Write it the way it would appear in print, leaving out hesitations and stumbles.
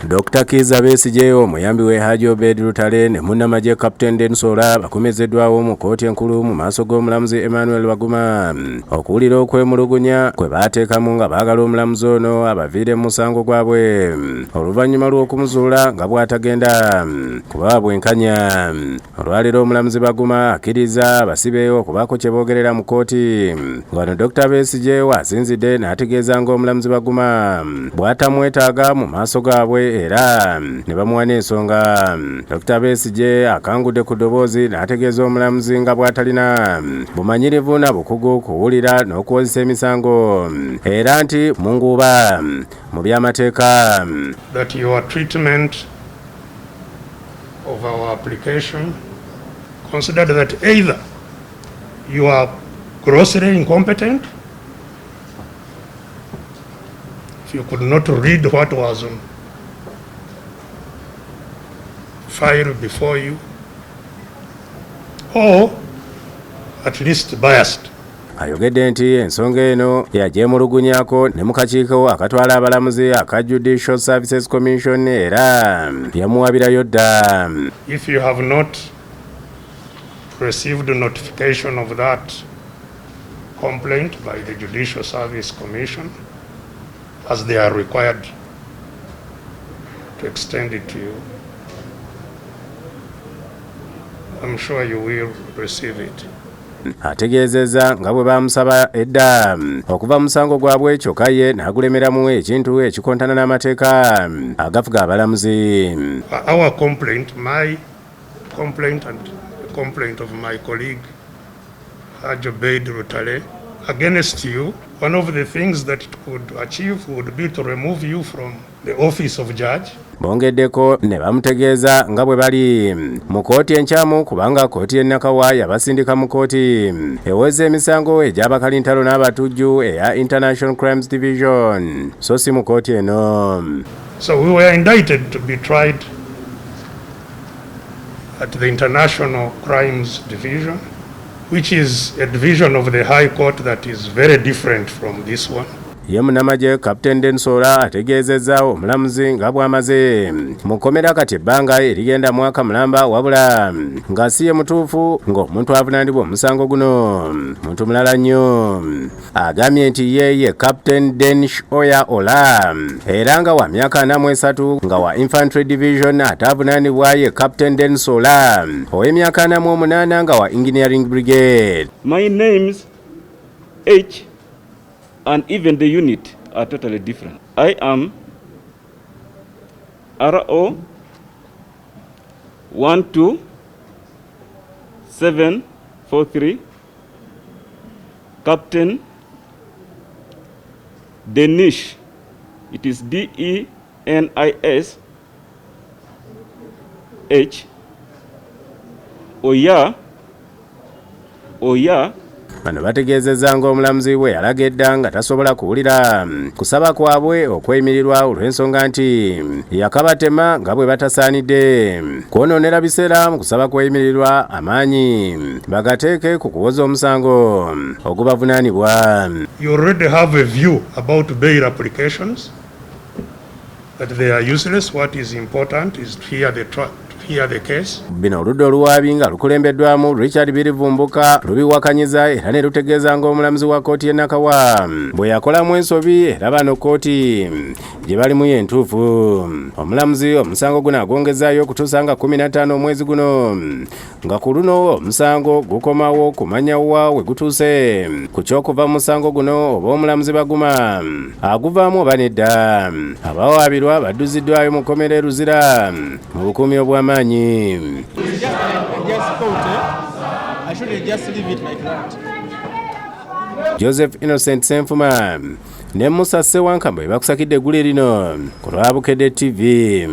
Dr. Kiiza Besigye omuyambi we Hajji Lutale ne munnamagye Captain Densola bakomezeddwawo mu kkooti enkulu mu maaso g'omulamuzi Emmanuel Baguma okuwulira okwemulugunya kwe baateekamu nga baagala omulamuzi ono abaviire mu musango gwabwe oluvannyuma lw'okumuzuula nga bw'atagenda kuba bwenkanya. Olwaleero omulamuzi Baguma akkiriza abasibe okubaako kye boogerera mu kkooti. Wano Dr. Besigye waasinzidde n'ategeeza ng'omulamuzi Baguma bw'atamwetaaga mu maaso gaabwe era ne bamuwa n'ensonga. Dr. Besigye akangudde ku ddoboozi n'ategeeza omulamuzi nga bw'atalina bumanyirivu na bukugu kuwulira n'okuwozesa emisango era nti munguuba mu by'amateeka. That your treatment of our application considered that either you are grossly incompetent, if you could not read what was on file before you, or at least biased. Ayogedde nti ensonga eno yagyemulugunyaako ne mu kakiiko akatwala abalamuzi aka Judicial Services Commission era yamuwabirayo dda. If you have not received notification of that complaint by the Judicial Service Commission, as they are required to extend it to you, I'm sure you will receive it. Ategeezezza nga bwe baamusaba edda okuva musango gwabwe kyokka ye n'agulemeramu ekintu ekikontana n'amateeka agafuga abalamuzi. Our complaint, my complaint and the complaint of my colleague Hajji Lutale against you, one of the things that it could achieve would be to remove you from the office of judge. Bongeddeko ne bamutegeeza nga bwe bali mu kkooti enkyamu kubanga kkooti y'Ennakawa yabasindika mu kkooti eweza emisango egy'abakalintalo n'abatujju eya International Crimes Division so si mu kkooti eno. So we were indicted to be tried at the International Crimes Division, which is a division of the High Court that is very different from this one. Ye munnamagye Captain Densola ategeezezza omulamuzi nga bw'amaze mu kkomera kati ebbanga erigenda mwaka mulamba wabula nga si ye mutuufu ng'omuntu avunaanibwa omusango guno muntu mulala nnyo. Agambye nti ye Captain Denish Oya Ola era nga wa myaka 43 nga wa Infantry Division ate avunaanibwa ye Captain Densola ow'emyaka 48 nga wa Engineering Brigade. My name's H and even the unit are totally different. I am RO 12743, Captain Denish. It is DENISH Oya. Bano bategeezezza ng'omulamuzi bwe yalaga edda nga tasobola kuwulira kusaba kwabwe okweyimirirwa olw'ensonga nti yakabatema nga bwe batasaanidde kwonoonera biseera mu kusaba kweyimirirwa amaanyi bagateeke ku kuwoza omusango ogubavunaanibwa. You already have a view about bail applications, that they are useless. What is important is to hear the case. Bino oludda oluwaabi nga lukulembeddwamu Richard Birivumbuka lubiwakanyiza era ne lutegeeza ng'omulamuzi wa kkooti y'Ennakawa bwe yakolamu ensobi era bano kkooti gye balimu y'entuufu. Omulamuzi omusango guno agongezaayo okutuusa nga 15 omwezi guno nga ku luno omusango gukomawo kumanyawa we gutuuse ku ky'okuva mu musango guno oba omulamuzi Baguma aguvaamu oba nedda. Abawaabirwa badduziddwayo mu kkomera e Luzira mu bukuumi obw'amaanyi. I shouldn't just leave it like that. Joseph Innocent Senfuma ne Musa Sewankamba bakusakidde eggulu lino ku lwa Bukedde TV.